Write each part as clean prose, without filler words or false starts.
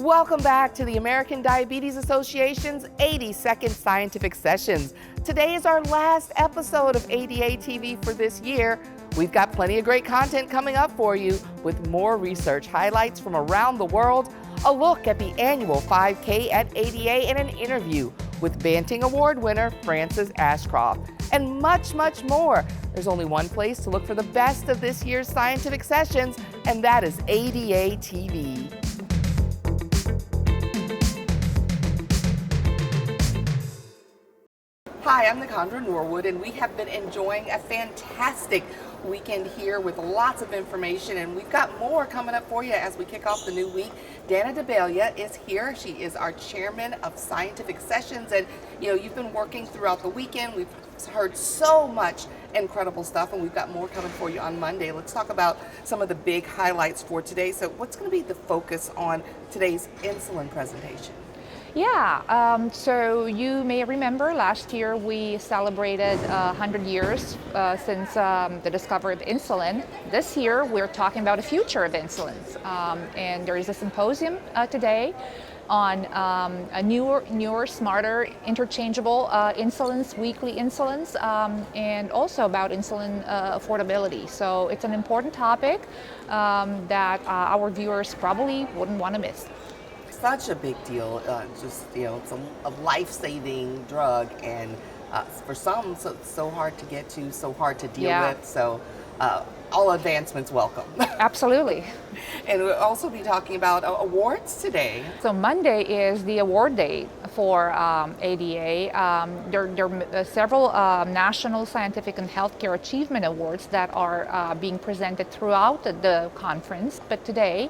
Welcome back to the American Diabetes Association's 82nd Scientific Sessions. Today is our last episode of ADA TV for this year. We've got plenty of great content coming up for you with more research highlights from around the world, a look at the annual 5K at ADA, and an interview with Banting Award winner Frances Ashroft, and much, much more. There's only one place to look for the best of this year's scientific sessions, and that is ADA TV. Hi, I'm Nicandra Norwood, and we have been enjoying a fantastic weekend here with lots of information, and we've got more coming up for you as we kick off the new week. Dana DeBelia is here. She is our chairman of scientific sessions, and you've been working throughout the weekend. We've heard so much incredible stuff, and we've got more coming for you on Monday. Let's talk about some of the big highlights for today. So what's going to be the focus on today's insulin presentation? Yeah, so you may remember last year we celebrated 100 years since the discovery of insulin. This year we're talking about the future of insulins, and there is a symposium today on a newer, smarter, interchangeable insulins, weekly insulins, and also about insulin affordability. So it's an important topic that our viewers probably wouldn't want to miss. Such a big deal, it's a life-saving drug, and for some, so hard to get to, so hard to deal with, so all advancements welcome. Absolutely. And we'll also be talking about awards today. So Monday is the award day for ADA. There are several national scientific and healthcare achievement awards that are being presented throughout the conference, but today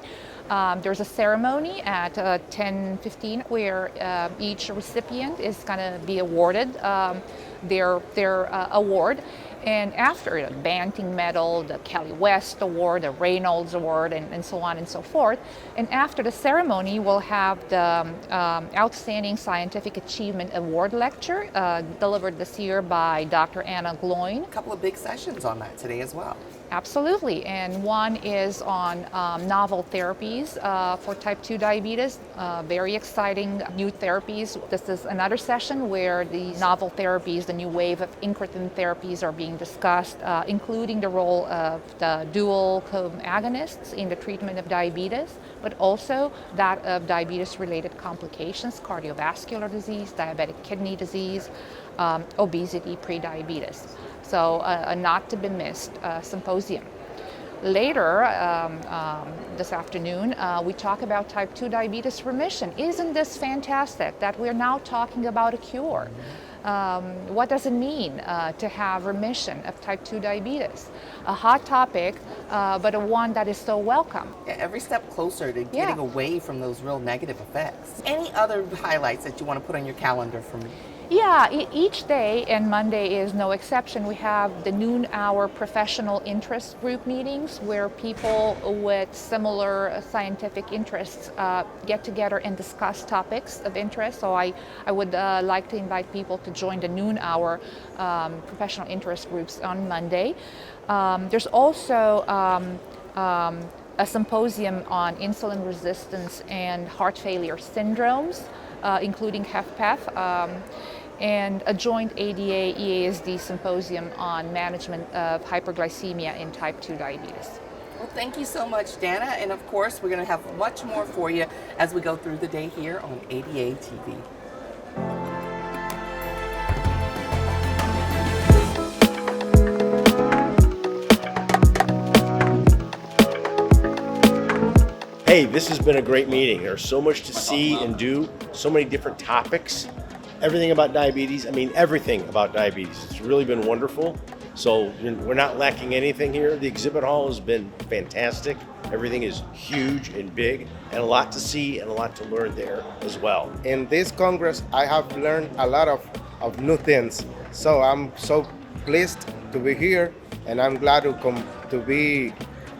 there's a ceremony at 10:15 where each recipient is going to be awarded their award. And after the Banting Medal, the Kelly West Award, the Reynolds Award, and so on and so forth. And after the ceremony, we'll have the Outstanding Scientific Achievement Award lecture delivered this year by Dr. Anna Gloin. A couple of big sessions on that today as well. Absolutely, and one is on novel therapies for type 2 diabetes, very exciting new therapies. This is another session where the novel therapies, the new wave of incretin therapies are being discussed, including the role of the dual agonists in the treatment of diabetes, but also that of diabetes-related complications, cardiovascular disease, diabetic kidney disease, obesity, prediabetes. So a not to be missed symposium. Later this afternoon, we talk about type 2 diabetes remission. Isn't this fantastic that we're now talking about a cure? What does it mean to have remission of type 2 diabetes? A hot topic, but a one that is so welcome. Yeah, every step closer to getting away from those real negative effects. Any other highlights that you want to put on your calendar for me? Yeah, each day, and Monday is no exception, we have the noon hour professional interest group meetings where people with similar scientific interests get together and discuss topics of interest. So I would like to invite people to join the noon hour professional interest groups on Monday. There's also a symposium on insulin resistance and heart failure syndromes, including HFpEF, and a joint ADA-EASD symposium on management of hyperglycemia in type 2 diabetes. Well, thank you so much, Dana, and of course we're going to have much more for you as we go through the day here on ADA TV. Hey, this has been a great meeting. There's so much to see and do, so many different topics, everything about diabetes. I mean, everything about diabetes. It's really been wonderful. So we're not lacking anything here. The exhibit hall has been fantastic. Everything is huge and big, and a lot to see and a lot to learn there as well. In this Congress, I have learned a lot of new things. So I'm so pleased to be here, and I'm glad to come to be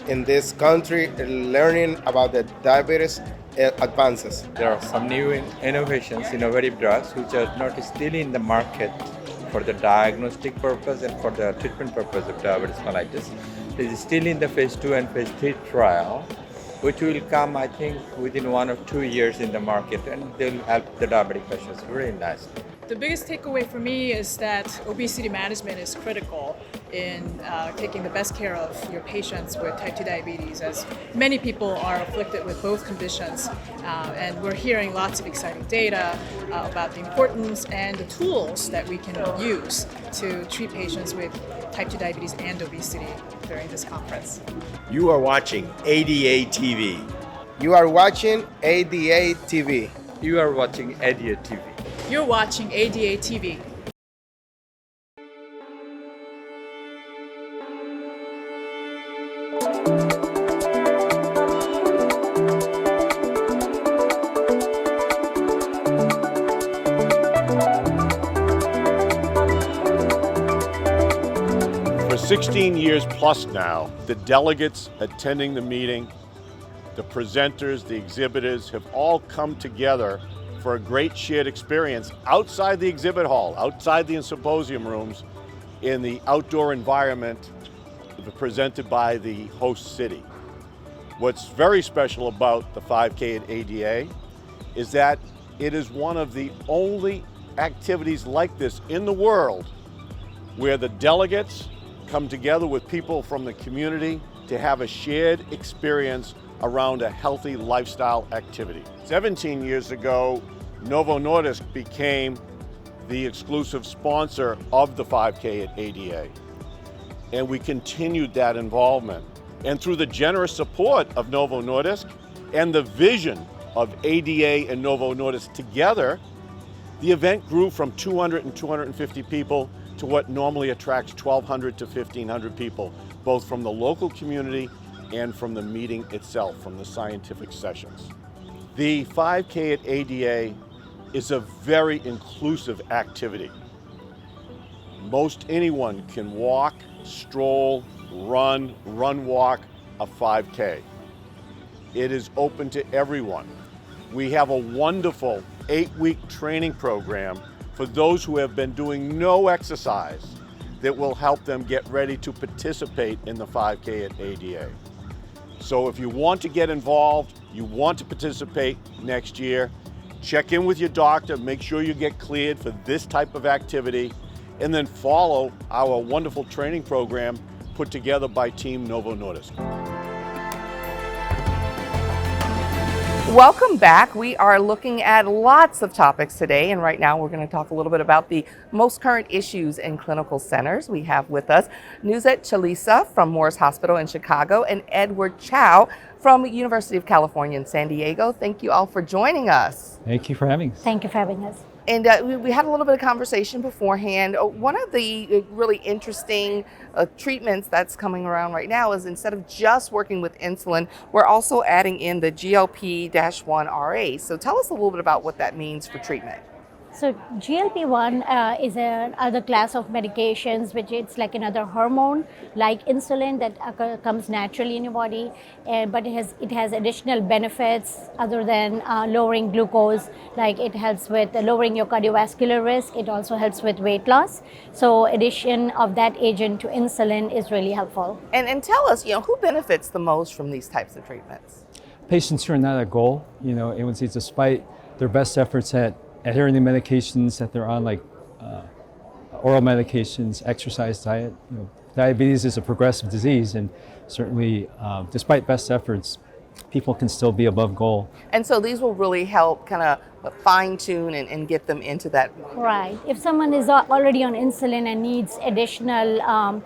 in this country learning about the diabetes advances. There are some new innovations, innovative drugs, which are not still in the market for the diagnostic purpose and for the treatment purpose of diabetes mellitus. It is still in the phase 2 and phase 3 trial. which will come, I think, within 1 or 2 years in the market, and they'll help the diabetic patients really nicely. The biggest takeaway for me is that obesity management is critical in taking the best care of your patients with type 2 diabetes, as many people are afflicted with both conditions. And we're hearing lots of exciting data about the importance and the tools that we can use to treat patients with type 2 diabetes and obesity during this conference. You are watching ADA TV. You are watching ADA TV. You are watching ADA TV. You're watching ADA TV. For 16 years plus now, the delegates attending the meeting, the presenters, the exhibitors have all come together for a great shared experience outside the exhibit hall, outside the symposium rooms, in the outdoor environment presented by the host city. What's very special about the 5K at ADA is that it is one of the only activities like this in the world where the delegates come together with people from the community to have a shared experience around a healthy lifestyle activity. 17 years ago, Novo Nordisk became the exclusive sponsor of the 5K at ADA. And we continued that involvement. And through the generous support of Novo Nordisk and the vision of ADA and Novo Nordisk together, the event grew from 200 and 250 people to what normally attracts 1,200 to 1,500 people, both from the local community and from the meeting itself, from the scientific sessions. The 5K at ADA is a very inclusive activity. Most anyone can walk, stroll, run, walk a 5K. It is open to everyone. We have a wonderful 8-week training program for those who have been doing no exercise that will help them get ready to participate in the 5K at ADA. So if you want to get involved, you want to participate next year, check in with your doctor, make sure you get cleared for this type of activity, and then follow our wonderful training program put together by Team Novo Nordisk. Welcome back. We are looking at lots of topics today, and right now we're going to talk a little bit about the most current issues in clinical centers. We have with us Nuzet Chalisa from Moores Hospital in Chicago and Edward Chow from University of California in San Diego. Thank you all for joining us. Thank you for having us. Thank you for having us. And we had a little bit of conversation beforehand. One of the really interesting treatments that's coming around right now is instead of just working with insulin, we're also adding in the GLP-1RA. So tell us a little bit about what that means for treatment. So GLP-1 is another class of medications, which it's like another hormone, like insulin that comes naturally in your body, but it has additional benefits other than lowering glucose. Like it helps with lowering your cardiovascular risk. It also helps with weight loss. So addition of that agent to insulin is really helpful. And tell us, who benefits the most from these types of treatments? Patients who are not at goal, A1Cs, despite their best efforts at adhering to medications that they're on, like oral medications, exercise, diet. Diabetes is a progressive disease, and certainly, despite best efforts, people can still be above goal. And so these will really help kind of fine tune and get them into that. Right. If someone is already on insulin and needs additional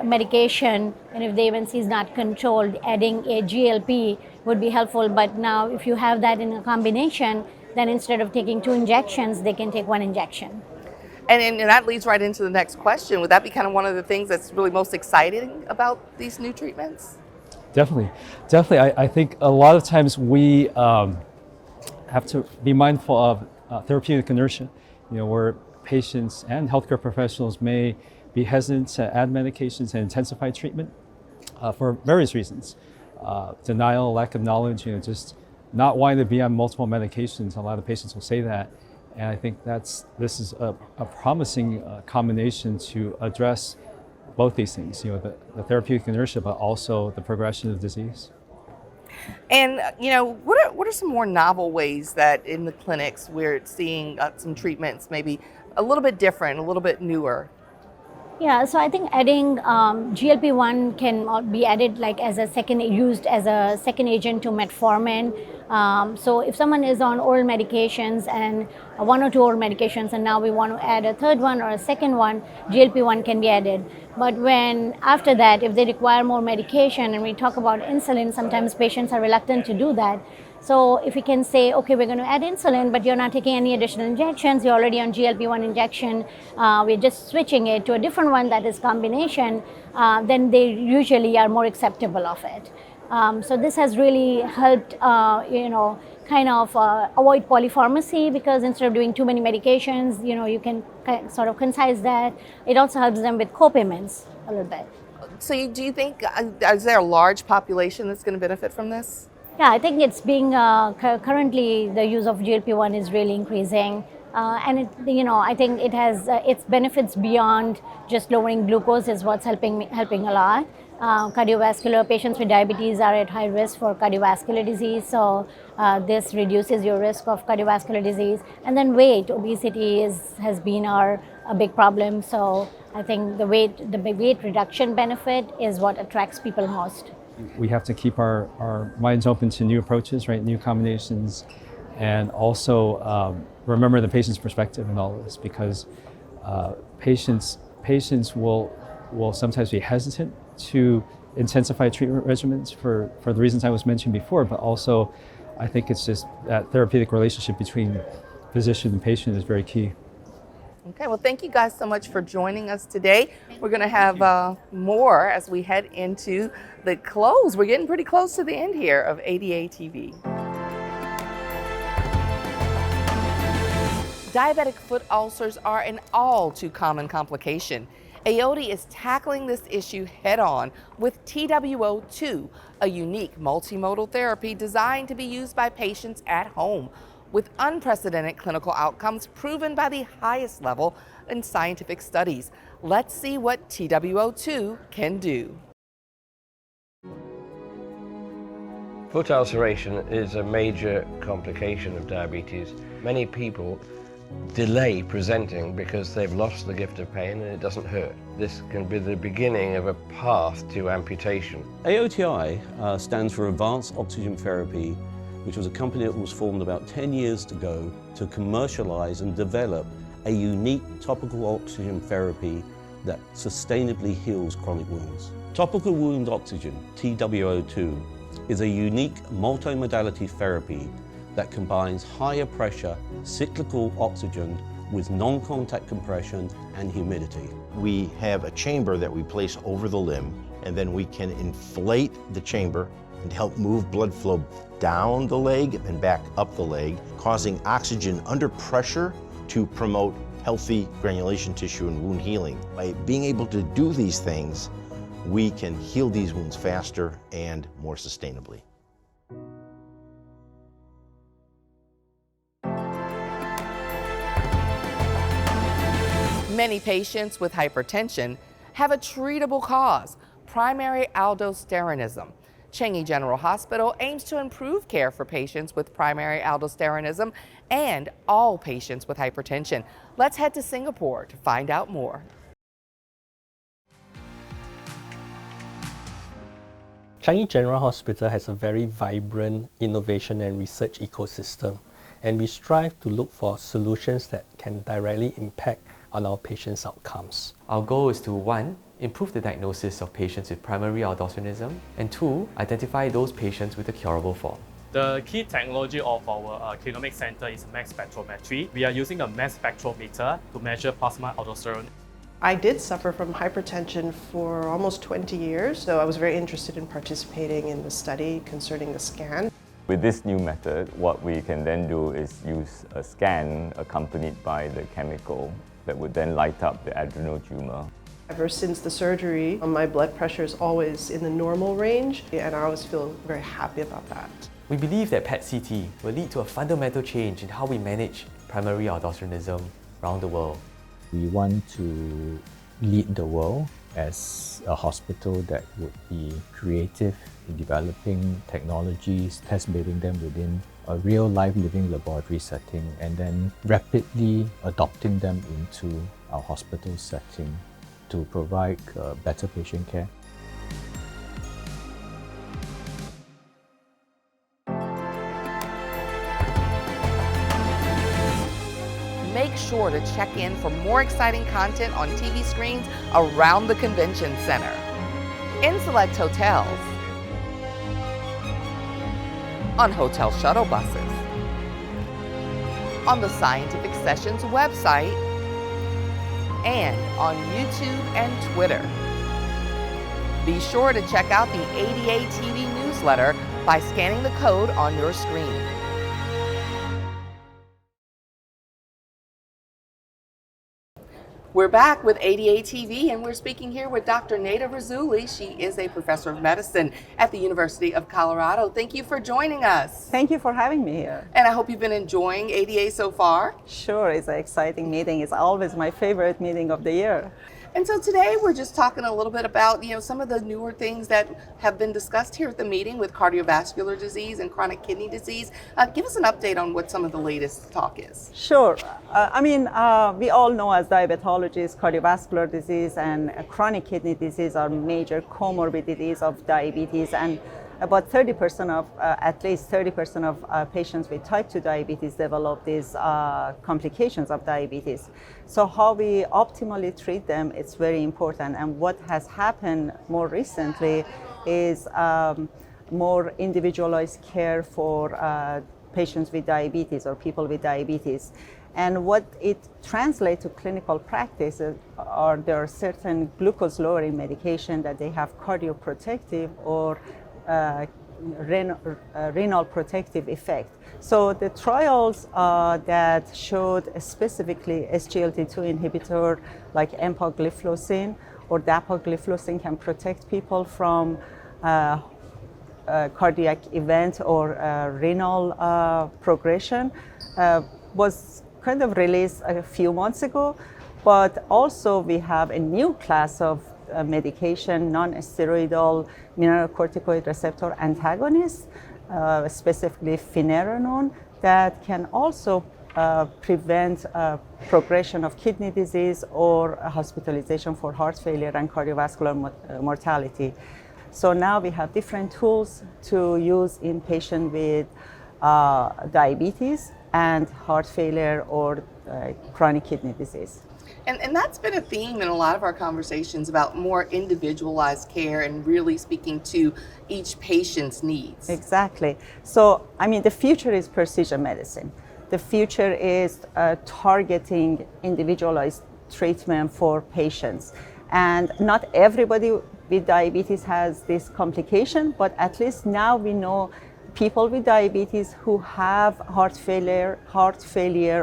medication, and if the A1C is not controlled, adding a GLP would be helpful. But now, if you have that in a combination, then instead of taking 2 injections, they can take 1 injection. And that leads right into the next question. Would that be kind of one of the things that's really most exciting about these new treatments? Definitely. I think a lot of times we have to be mindful of therapeutic inertia, where patients and healthcare professionals may be hesitant to add medications and intensify treatment for various reasons. Denial, lack of knowledge, just not wanting to be on multiple medications. A lot of patients will say that. And I think this is a promising combination to address both these things, the therapeutic inertia, but also the progression of disease. And what are some more novel ways that in the clinics we're seeing some treatments maybe a little bit different, a little bit newer? Yeah, so I think adding GLP-1 can be added like used as a second agent to metformin. So if someone is on oral medications and one or two oral medications, and now we want to add a third one or a second one, GLP-1 can be added. But when after that, if they require more medication, and we talk about insulin, sometimes patients are reluctant to do that. So if we can say, okay, we're going to add insulin, but you're not taking any additional injections, you're already on GLP-1 injection, we're just switching it to a different one that is combination, then they usually are more acceptable of it. So this has really helped, kind of avoid polypharmacy, because instead of doing too many medications, you can sort of concise that. It also helps them with co-payments a little bit. So do you think, is there a large population that's going to benefit from this? Yeah, I think it's being currently the use of GLP-1 is really increasing, and I think it has its benefits beyond just lowering glucose is what's helping a lot. Cardiovascular patients with diabetes are at high risk for cardiovascular disease, so this reduces your risk of cardiovascular disease. And then obesity has been a big problem. So I think the weight reduction benefit is what attracts people most. We have to keep our minds open to new approaches, right? New combinations, and also remember the patient's perspective in all of this, because patients will sometimes be hesitant to intensify treatment regimens for the reasons I was mentioned before, but also I think it's just that therapeutic relationship between physician and patient is very key. Okay, well, thank you guys so much for joining us today. We're going to have more as we head into the close. We're getting pretty close to the end here of ADA TV. Diabetic foot ulcers are an all too common complication. AOD is tackling this issue head on with TWO2, a unique multimodal therapy designed to be used by patients at home, with unprecedented clinical outcomes proven by the highest level in scientific studies. Let's see what TWO2 can do. Foot ulceration is a major complication of diabetes. Many people delay presenting because they've lost the gift of pain and it doesn't hurt. This can be the beginning of a path to amputation. AOTI stands for Advanced Oxygen Therapy, which was a company that was formed about 10 years ago to commercialize and develop a unique topical oxygen therapy that sustainably heals chronic wounds. Topical wound oxygen, TWO2, is a unique multimodality therapy that combines higher pressure cyclical oxygen with non-contact compression and humidity. We have a chamber that we place over the limb, and then we can inflate the chamber and help move blood flow down the leg and back up the leg, causing oxygen under pressure to promote healthy granulation tissue and wound healing. By being able to do these things, we can heal these wounds faster and more sustainably. Many patients with hypertension have a treatable cause, primary aldosteronism. Changi General Hospital aims to improve care for patients with primary aldosteronism and all patients with hypertension. Let's head to Singapore to find out more. Changi General Hospital has a very vibrant innovation and research ecosystem, and we strive to look for solutions that can directly impact on our patients' outcomes. Our goal is to 1. Improve the diagnosis of patients with primary aldosteronism, and 2. Identify those patients with a curable form. The key technology of our clinomic center is mass spectrometry. We are using a mass spectrometer to measure plasma aldosterone. I did suffer from hypertension for almost 20 years, so I was very interested in participating in the study concerning the scan. With this new method, what we can then do is use a scan accompanied by the chemical that would then light up the adrenal tumor. Ever since the surgery, my blood pressure is always in the normal range, and I always feel very happy about that. We believe that PET-CT will lead to a fundamental change in how we manage primary aldosteronism around the world. We want to lead the world as a hospital that would be creative in developing technologies, test bedding them within a real life living laboratory setting, and then rapidly adopting them into our hospital setting to provide better patient care. Make sure to check in for more exciting content on TV screens around the convention center, in select hotels, on hotel shuttle buses, on the Scientific Sessions website, and on YouTube and Twitter. Be sure to check out the ADA TV newsletter by scanning the code on your screen. We're back with ADA TV, and we're speaking here with Dr. Neda Razuli. She is a professor of medicine at the University of Colorado. Thank you for joining us. Thank you for having me here. And I hope you've been enjoying ADA so far. Sure, it's an exciting meeting. It's always my favorite meeting of the year. And so today we're just talking a little bit about, some of the newer things that have been discussed here at the meeting with cardiovascular disease and chronic kidney disease. Give us an update on what some of the latest talk is. Sure. We all know as diabetologists, cardiovascular disease and chronic kidney disease are major comorbidities of diabetes, and about 30% of, at least 30% of patients with type 2 diabetes develop these complications of diabetes. So how we optimally treat them, it's very important. And what has happened more recently is more individualized care for patients with diabetes or people with diabetes. And what it translates to clinical practice are there are certain glucose lowering medication that they have cardioprotective or renal protective effect. So the trials that showed specifically SGLT2 inhibitor like empagliflozin or dapagliflozin can protect people from cardiac event or renal progression was kind of released a few months ago. But also we have a new class of medication, non-steroidal mineralocorticoid receptor antagonists, specifically finerenone, that can also prevent progression of kidney disease or hospitalization for heart failure and cardiovascular mortality. So now we have different tools to use in patients with diabetes and heart failure or chronic kidney disease. And that's been a theme in a lot of our conversations about more individualized care and really speaking to each patient's needs. Exactly. So, the future is precision medicine. The future is targeting individualized treatment for patients. And not everybody with diabetes has this complication, but at least now we know people with diabetes who have heart failure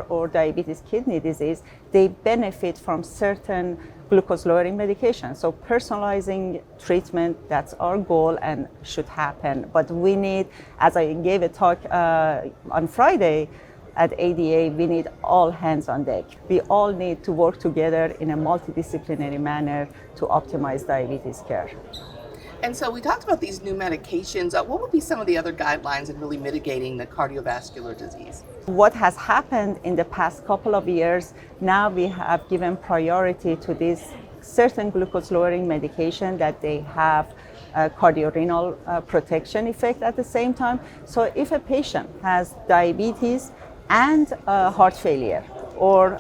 or diabetes kidney disease, they benefit from certain glucose lowering medication. So personalizing treatment, that's our goal and should happen. But we need, as I gave a talk on Friday at ADA, we need all hands on deck. We all need to work together in a multidisciplinary manner to optimize diabetes care. And so we talked about these new medications. What would be some of the other guidelines in really mitigating the cardiovascular disease? What has happened in the past couple of years, now we have given priority to these certain glucose lowering medication that they have cardiorenal protection effect at the same time. So if a patient has diabetes and heart failure or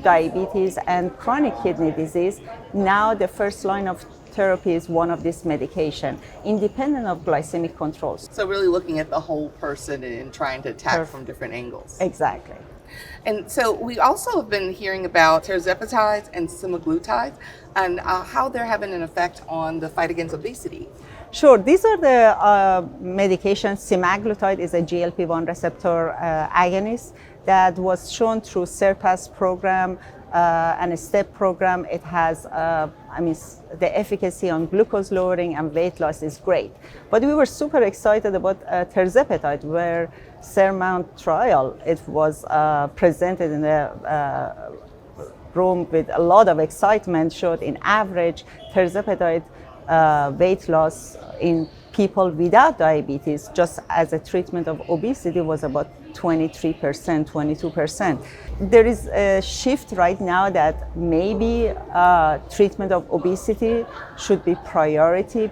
diabetes and chronic kidney disease, now the first line of therapy is one of this medication, independent of glycemic controls. So really looking at the whole person and trying to attack from different angles. Exactly. And so we also have been hearing about tirzepatides and semaglutides and how they're having an effect on the fight against obesity. Sure, these are the medications. Semaglutide is a GLP-1 receptor agonist that was shown through SURPASS program and a STEP program. It has, the efficacy on glucose lowering and weight loss is great. But we were super excited about tirzepatide, where SURMOUNT trial, it was presented in the room with a lot of excitement showed in average tirzepatide weight loss in people without diabetes, just as a treatment of obesity, was about 23%, 22%. There is a shift right now that maybe treatment of obesity should be priority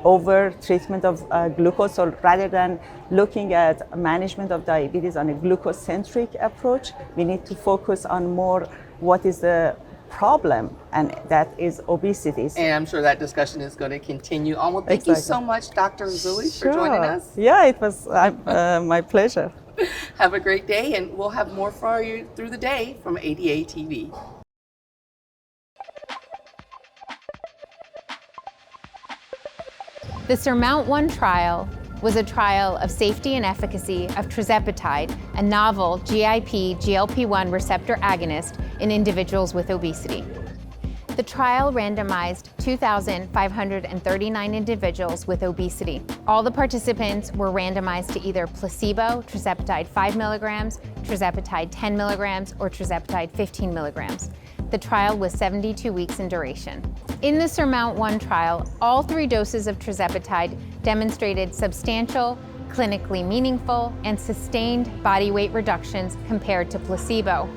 over treatment of glucose. So rather than looking at management of diabetes on a glucose-centric approach, we need to focus on more what is the problem, and that is obesity. And I'm sure that discussion is going to continue on. Well, thank you so much, Dr. Zuli, for joining us. Yeah, it was my pleasure. Have a great day, and we'll have more for you through the day from ADA TV. The SURMOUNT-1 trial was a trial of safety and efficacy of tirzepatide, a novel GIP/GLP-1 receptor agonist in individuals with obesity. The trial randomized 2,539 individuals with obesity. All the participants were randomized to either placebo, tirzepatide 5 milligrams, tirzepatide 10 milligrams, or tirzepatide 15 milligrams. The trial was 72 weeks in duration. In the SURMOUNT-1 trial, all 3 doses of tirzepatide demonstrated substantial, clinically meaningful, and sustained body weight reductions compared to placebo.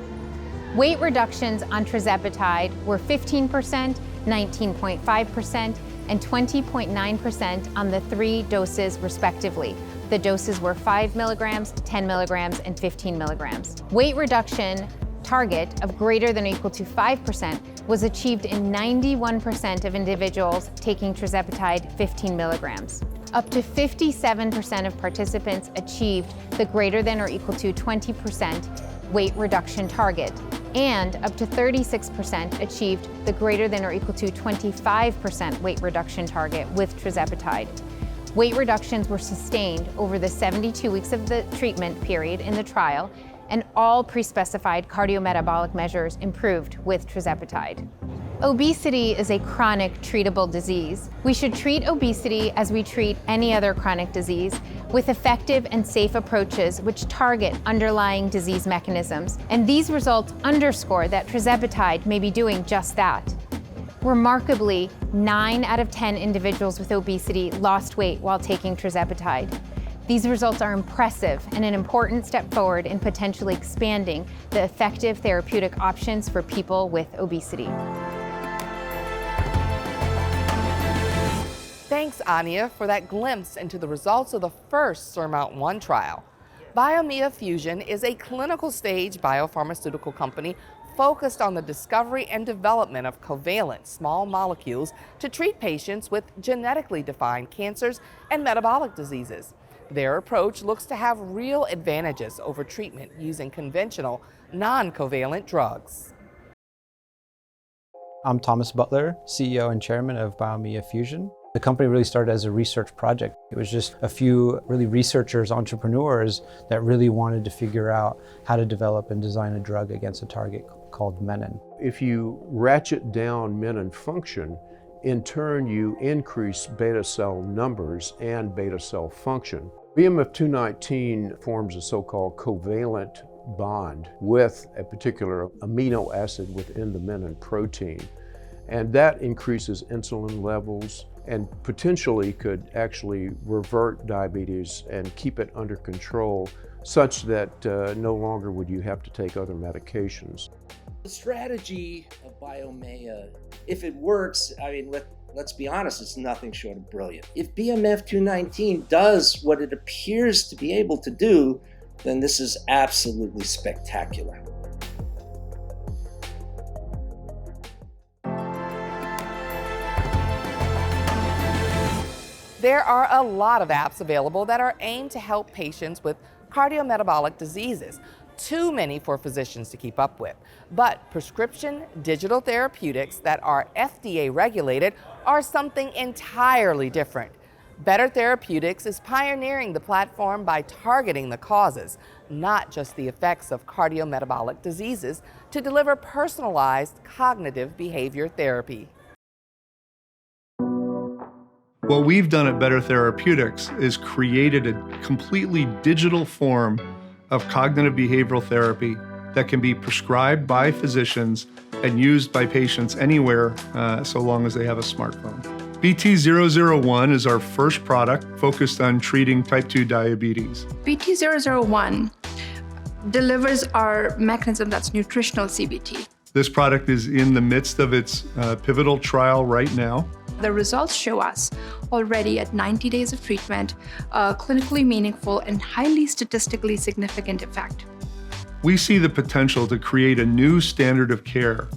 Weight reductions on tirzepatide were 15%, 19.5%, and 20.9% on the 3 doses respectively. The doses were 5 milligrams, 10 milligrams, and 15 milligrams. Weight reduction target of greater than or equal to 5% was achieved in 91% of individuals taking tirzepatide 15 milligrams. Up to 57% of participants achieved the greater than or equal to 20% weight reduction target, and up to 36% achieved the greater than or equal to 25% weight reduction target with tirzepatide. Weight reductions were sustained over the 72 weeks of the treatment period in the trial, and all pre-specified cardiometabolic measures improved with tirzepatide. Obesity is a chronic treatable disease. We should treat obesity as we treat any other chronic disease, with effective and safe approaches which target underlying disease mechanisms. And these results underscore that tirzepatide may be doing just that. Remarkably, 9 out of 10 individuals with obesity lost weight while taking tirzepatide. These results are impressive and an important step forward in potentially expanding the effective therapeutic options for people with obesity. Thanks, Anya, for that glimpse into the results of the first SURMOUNT-1 trial. Biometia Fusion is a clinical stage biopharmaceutical company focused on the discovery and development of covalent small molecules to treat patients with genetically defined cancers and metabolic diseases. Their approach looks to have real advantages over treatment using conventional, non-covalent drugs. I'm Thomas Butler, CEO and chairman of Biometia Fusion. The company really started as a research project. It was just a few really researchers, entrepreneurs that really wanted to figure out how to develop and design a drug against a target called menin. If you ratchet down menin function, in turn you increase beta cell numbers and beta cell function. BMF-219 forms a so-called covalent bond with a particular amino acid within the menin protein. And that increases insulin levels and potentially could actually revert diabetes and keep it under control such that no longer would you have to take other medications. The strategy of Biometia, if it works, I mean, let's be honest, it's nothing short of brilliant. If BMF-219 does what it appears to be able to do, then this is absolutely spectacular. There are a lot of apps available that are aimed to help patients with cardiometabolic diseases, too many for physicians to keep up with. But prescription digital therapeutics that are FDA regulated are something entirely different. Better Therapeutics is pioneering the platform by targeting the causes, not just the effects of cardiometabolic diseases, to deliver personalized cognitive behavior therapy. What we've done at Better Therapeutics is created a completely digital form of cognitive behavioral therapy that can be prescribed by physicians and used by patients anywhere so long as they have a smartphone. BT001 is our first product focused on treating type 2 diabetes. BT001 delivers our mechanism that's nutritional CBT. This product is in the midst of its pivotal trial right now. The results show us already at 90 days of treatment, a clinically meaningful and highly statistically significant effect. We see the potential to create a new standard of care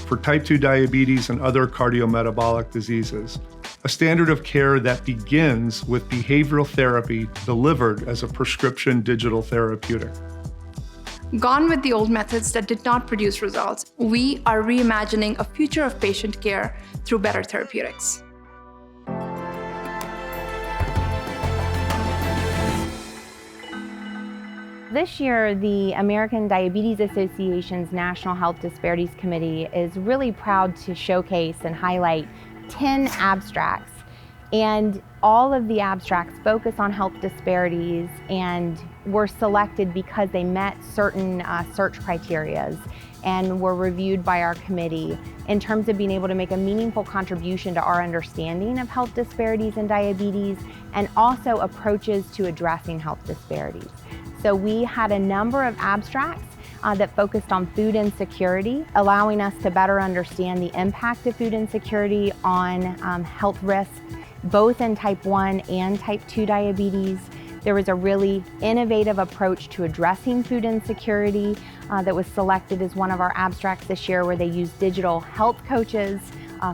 for type 2 diabetes and other cardiometabolic diseases. A standard of care that begins with behavioral therapy delivered as a prescription digital therapeutic. Gone with the old methods that did not produce results, we are reimagining a future of patient care through better therapeutics. This year, the American Diabetes Association's National Health Disparities Committee is really proud to showcase and highlight 10 abstracts. And all of the abstracts focus on health disparities and were selected because they met certain search criteria and were reviewed by our committee in terms of being able to make a meaningful contribution to our understanding of health disparities in diabetes and also approaches to addressing health disparities. So we had a number of abstracts that focused on food insecurity, allowing us to better understand the impact of food insecurity on health risks, both in type 1 and type 2 diabetes. There was a really innovative approach to addressing food insecurity that was selected as one of our abstracts this year, where they used digital health coaches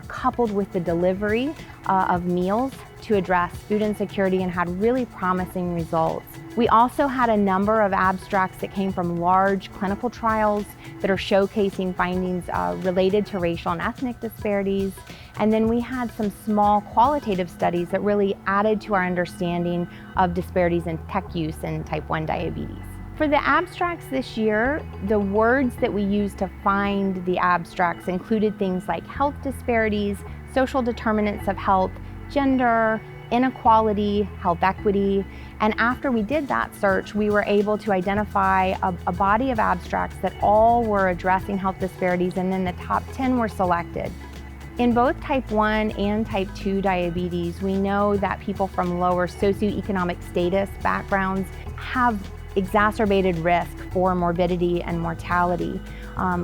coupled with the delivery of meals to address food insecurity and had really promising results. We also had a number of abstracts that came from large clinical trials that are showcasing findings related to racial and ethnic disparities. And then we had some small qualitative studies that really added to our understanding of disparities in tech use in type 1 diabetes. For the abstracts this year, the words that we used to find the abstracts included things like health disparities, social determinants of health, gender, inequality, health equity. And after we did that search, we were able to identify a body of abstracts that all were addressing health disparities, and then the top 10 were selected. In both type 1 and type 2 diabetes, we know that people from lower socioeconomic status backgrounds have exacerbated risk for morbidity and mortality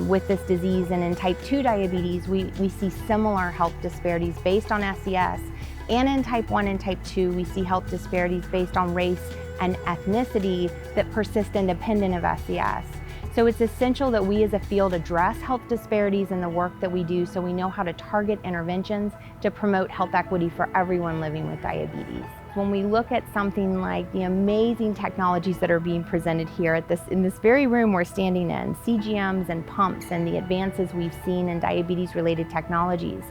with this disease. And in type 2 diabetes, we see similar health disparities based on SES. And in type 1 and type 2, we see health disparities based on race and ethnicity that persist independent of SES. So it's essential that we as a field address health disparities in the work that we do, so we know how to target interventions to promote health equity for everyone living with diabetes. When we look at something like the amazing technologies that are being presented here in this very room we're standing in, CGMs and pumps and the advances we've seen in diabetes-related technologies,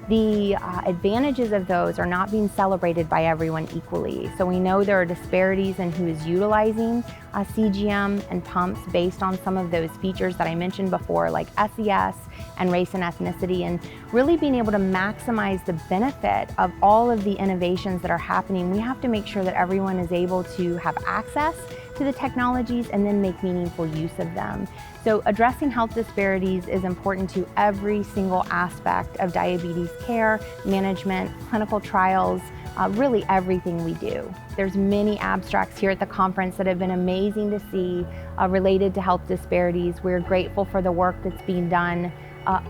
the advantages of those are not being celebrated by everyone equally. So we know there are disparities in who is utilizing CGM and pumps based on some of those features that I mentioned before, like SES and race and ethnicity, and really being able to maximize the benefit of all of the innovations that are happening. We have to make sure that everyone is able to have access to the technologies and then make meaningful use of them. So addressing health disparities is important to every single aspect of diabetes care, management, clinical trials, really everything we do. There's many abstracts here at the conference that have been amazing to see related to health disparities. We're grateful for the work that's being done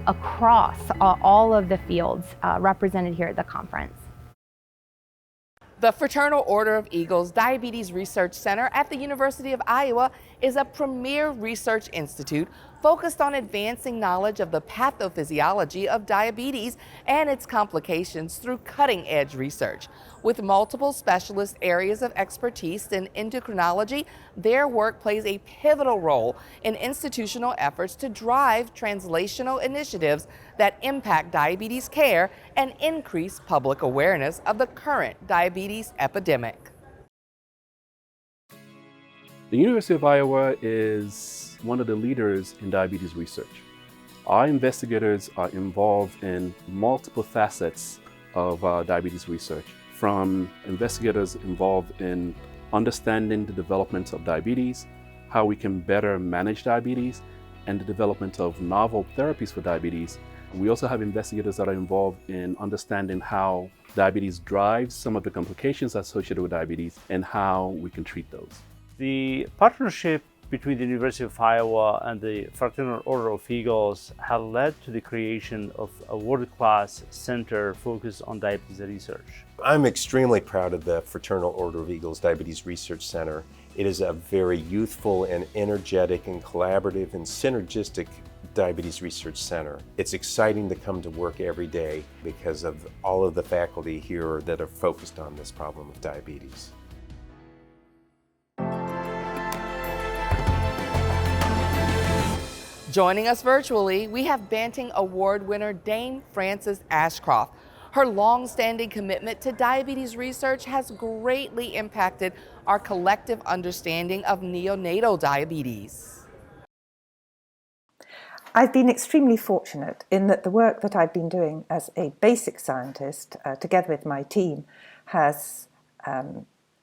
across all of the fields represented here at the conference. The Fraternal Order of Eagles Diabetes Research Center at the University of Iowa is a premier research institute focused on advancing knowledge of the pathophysiology of diabetes and its complications through cutting-edge research. With multiple specialist areas of expertise in endocrinology, their work plays a pivotal role in institutional efforts to drive translational initiatives that impact diabetes care and increase public awareness of the current diabetes epidemic. The University of Iowa is one of the leaders in diabetes research. Our investigators are involved in multiple facets of diabetes research, from investigators involved in understanding the development of diabetes, how we can better manage diabetes, and the development of novel therapies for diabetes. We also have investigators that are involved in understanding how diabetes drives some of the complications associated with diabetes and how we can treat those. The partnership between the University of Iowa and the Fraternal Order of Eagles has led to the creation of a world-class center focused on diabetes research. I'm extremely proud of the Fraternal Order of Eagles Diabetes Research Center. It is a very youthful and energetic and collaborative and synergistic diabetes research center. It's exciting to come to work every day because of all of the faculty here that are focused on this problem of diabetes. Joining us virtually, we have Banting Award winner Dame Frances Ashroft. Her long-standing commitment to diabetes research has greatly impacted our collective understanding of neonatal diabetes. I've been extremely fortunate in that the work that I've been doing as a basic scientist, together with my team, has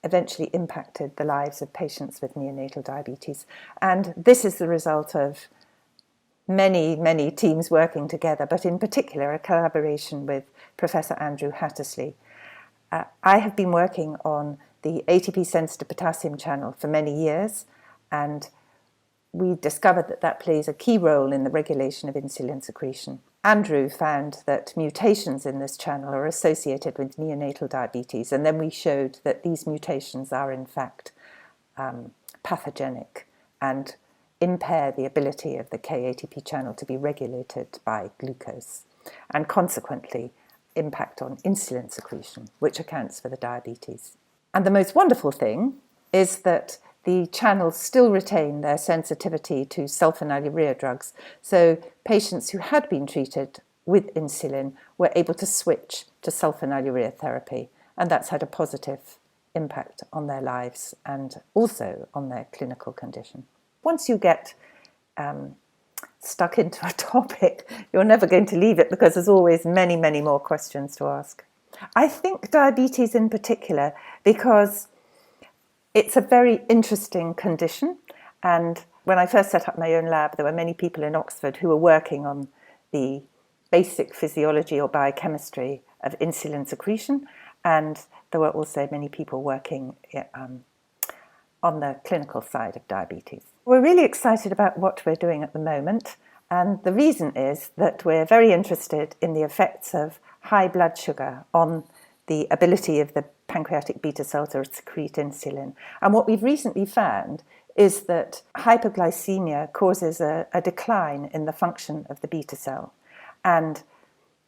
eventually impacted the lives of patients with neonatal diabetes. And this is the result of many teams working together, but in particular a collaboration with Professor Andrew Hattersley. I have been working on the ATP-sensitive potassium channel for many years, and we discovered that that plays a key role in the regulation of insulin secretion. Andrew found that mutations in this channel are associated with neonatal diabetes, and then we showed that these mutations are in fact pathogenic and impair the ability of the K-ATP channel to be regulated by glucose, and consequently impact on insulin secretion, which accounts for the diabetes. And the most wonderful thing is that the channels still retain their sensitivity to sulfonylurea drugs, so patients who had been treated with insulin were able to switch to sulfonylurea therapy, and that's had a positive impact on their lives and also on their clinical condition. Once you get stuck into a topic, you're never going to leave it because there's always many more questions to ask. I think diabetes in particular because it's a very interesting condition, and when I first set up my own lab there were many people in Oxford who were working on the basic physiology or biochemistry of insulin secretion, and there were also many people working on the clinical side of diabetes. We're really excited about what we're doing at the moment, and the reason is that we're very interested in the effects of high blood sugar on the ability of the pancreatic beta cell to secrete insulin. And what we've recently found is that hyperglycemia causes a decline in the function of the beta cell. And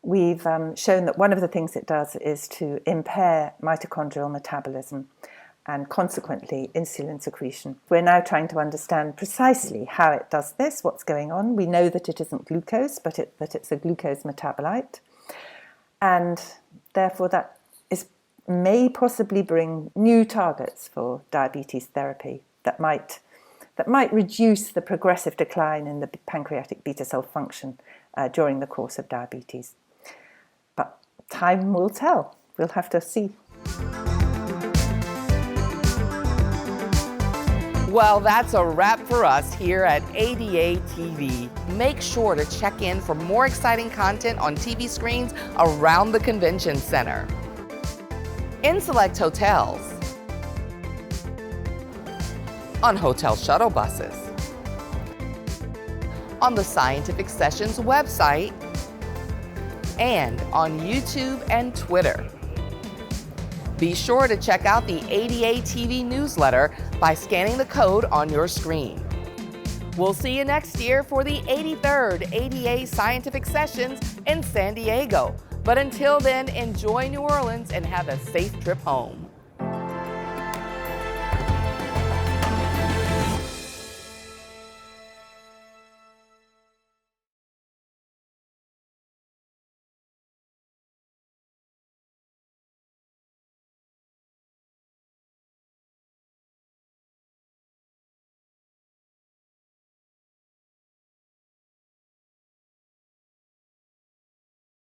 we've shown that one of the things it does is to impair mitochondrial metabolism and consequently insulin secretion. We're now trying to understand precisely how it does this, what's going on. We know that it isn't glucose, but that it's a glucose metabolite. And therefore that may possibly bring new targets for diabetes therapy that might reduce the progressive decline in the pancreatic beta cell function during the course of diabetes. But time will tell. We'll have to see. Well, that's a wrap for us here at ADA TV. Make sure to check in for more exciting content on TV screens around the convention center, in select hotels, on hotel shuttle buses, on the Scientific Sessions website, and on YouTube and Twitter. Be sure to check out the ADA TV newsletter by scanning the code on your screen. We'll see you next year for the 83rd ADA Scientific Sessions in San Diego. But until then, enjoy New Orleans and have a safe trip home.